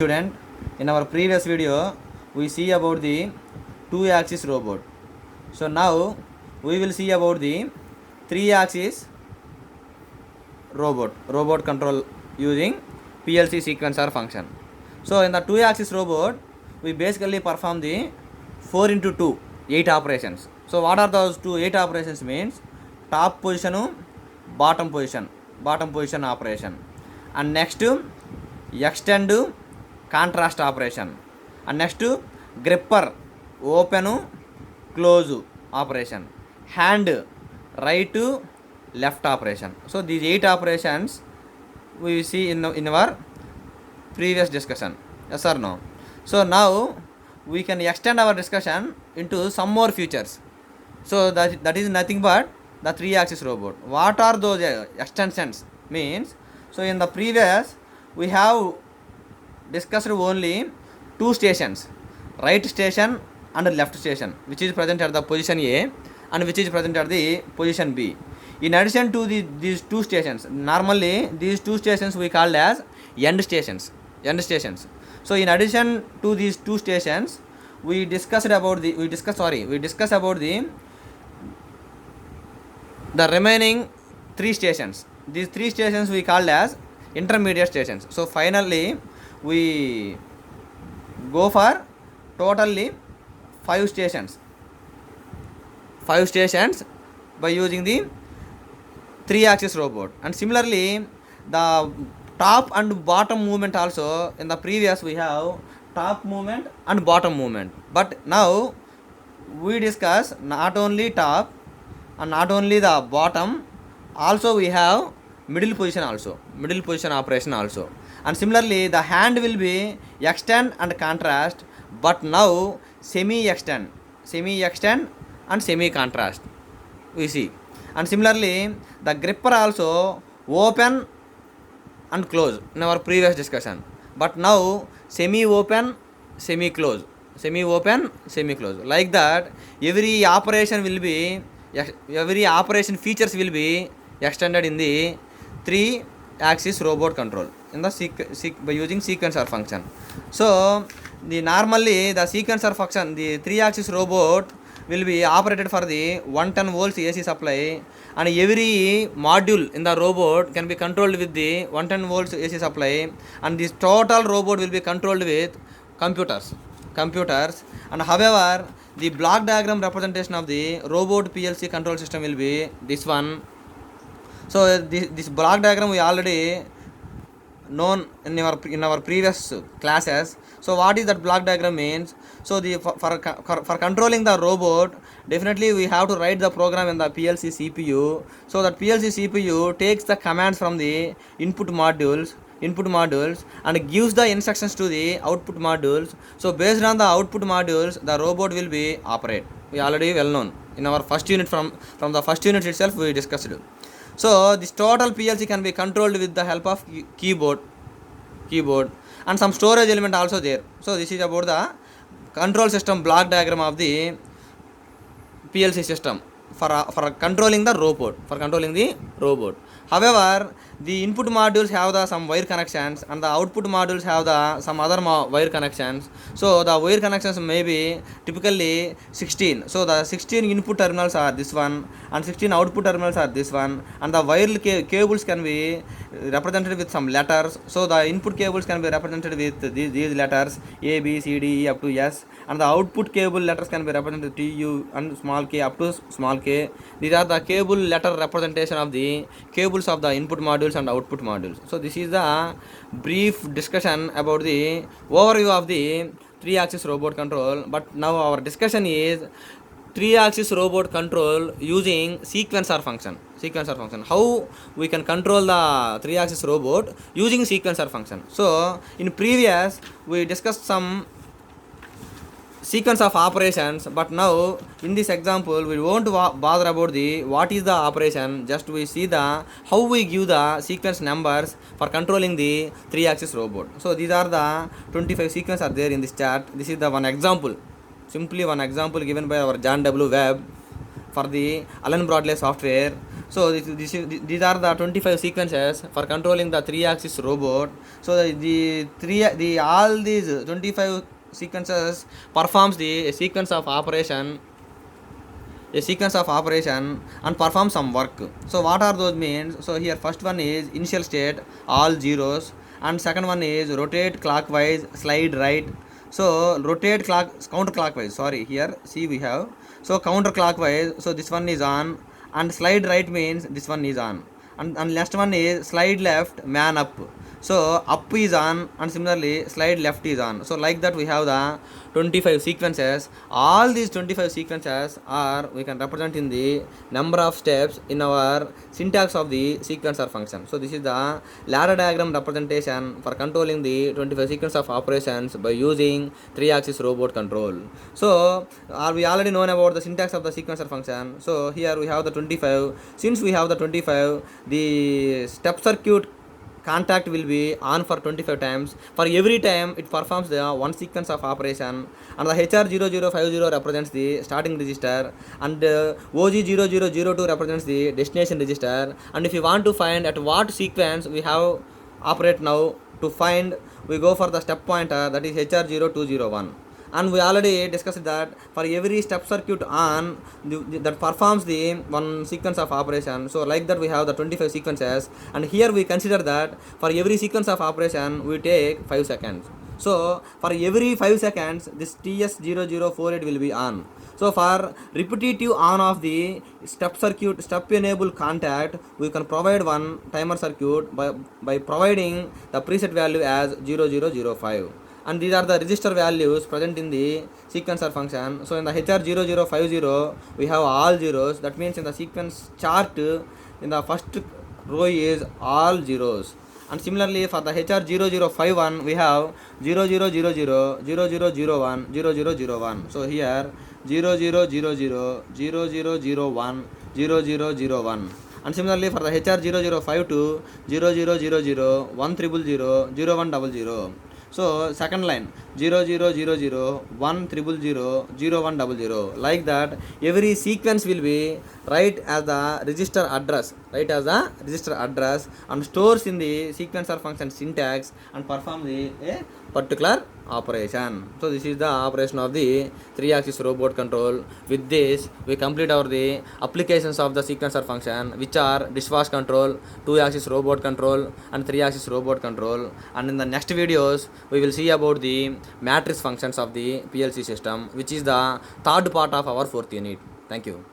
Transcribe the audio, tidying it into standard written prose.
Student, in our previous video we see about the two axis robot. So now we will see about the three axis robot control using PLC sequencer function. So in the two axis robot we basically perform the 4 into 2 8 operations. So what are those 8 operations means? Top position, bottom position operation, and next extend contrast operation, and next gripper open close operation, hand right to left operation. So these 8 operations we see in our previous discussion. Yes or no? So now we can extend our discussion into some more features. So that is nothing but the 3 axis robot. What are those extensions means? So in the previous we have discussed only two stations, right station and left station, which is present at the position A and which is present at the position B. In addition to these two stations, normally these two stations we called as end stations. So in addition to these two stations, we discuss about the remaining three stations. These three stations we called as intermediate stations. So finally we go for totally 5 stations by using the 3 axis robot. And similarly the top and bottom movement also, in the previous we have top movement and bottom movement, but now we discuss not only top and not only the bottom, also we have middle position operation also. And similarly the hand will be extend and contrast, but now semi extend and semi contrast we see. And similarly the gripper also open and close in our previous discussion, but now semi open semi close, like that every operation features will be extended in the 3 axis robot control in the by using sequencer function. So normally the sequencer function, the 3 axis robot will be operated for the 110 volts AC supply, and every module in the robot can be controlled with the 110 volts AC supply, and this total robot will be controlled with computers. And however the block diagram representation of the robot PLC control system will be this one. So this block diagram we already known in our previous classes. So what is that block diagram means? So for controlling the robot, definitely we have to write the program in the PLC CPU. So that PLC CPU takes the commands from the input modules and gives the instructions to the output modules. So based on the output modules the robot will be operate. We already well known in our first unit, from the first unit itself we discussed. So this total PLC can be controlled with the help of keyboard and some storage element also there. So this is about the control system block diagram of the PLC system for controlling the robot. However, the input modules have some wire connections and the output modules have some other wire connections. So the wire connections may be typically 16. So the 16 input terminals are this one and 16 output terminals are this one, and the wire cables can be represented with some letters. So the input cables can be represented with these letters A, B, C, D, E up to S, and the output cable letters can be represented T, U and small k up to small k. These are the cable letter representation of the cables of the input modules and output modules. So this is the brief discussion about the overview of the 3 axis robot control. But now our discussion is 3 axis robot control using sequencer function. How we can control the 3 axis robot using sequencer function. So in previous we discussed some sequence of operations, but now in this example we won't bother about the what is the operation, just we see the how we give the sequence numbers for controlling the 3 axis robot. So these are the 25 sequences are there in this chart. This is the one example given by our John W. Webb for the Allen Bradley software So these are the 25 sequences for controlling the 3-axis robot. So all these 25 sequences performs a sequence of operation and perform some work. So what are those means? So here first one is initial state, all zeros, and second one is rotate clockwise, slide right. So rotate counterclockwise, sorry, here see we have, so counterclockwise, so this one is on, and slide right means this one is on, and next one is slide left, man up. So up is on, and similarly slide left is on. So like that we have the 25 sequences. All these 25 sequences are, we can represent in the number of steps in our syntax of the sequencer function. So this is the ladder diagram representation for controlling the 25 sequence of operations by using 3-axis robot control. So are we already known about the syntax of the sequencer function? So here we have the 25. Since we have the 25, the step circuit contact will be on for 25 times. For every time it performs the one sequence of operation, and the HR0050 represents the starting register, and OG0002 represents the destination register. And if you want to find at what sequence we have operate now, to find we go for the step pointer, that is HR0201. And we already discussed that for every step circuit on that performs the one sequence of operation. So like that we have the 25 sequences, and here we consider that for every sequence of operation we take 5 seconds. So for every 5 seconds this TS0048 will be on. So for repetitive on of the step enable contact, we can provide one timer circuit by providing the preset value as 0005. And these are the register values present in the sequencer function. So in the HR0050 we have all zeros. That means in the sequence chart in the first row is all zeros. And similarly for the HR0051 we have 0000, 0001, 0001. So here 0000, 0001, 0001. And similarly for the HR0052 0000, 1000, 0100. So second line 0000, 1000, 0100. Like that every sequence will be write as the register address, and stores in the sequencer function syntax and perform the a particular operation. So this is the operation of the 3-axis robot control. With this we complete our the applications of the sequencer function, which are dishwash control, 2-axis robot control, and 3-axis robot control. And in the next videos we will see about the matrix functions of the PLC system, which is the third part of our fourth unit. Thank you.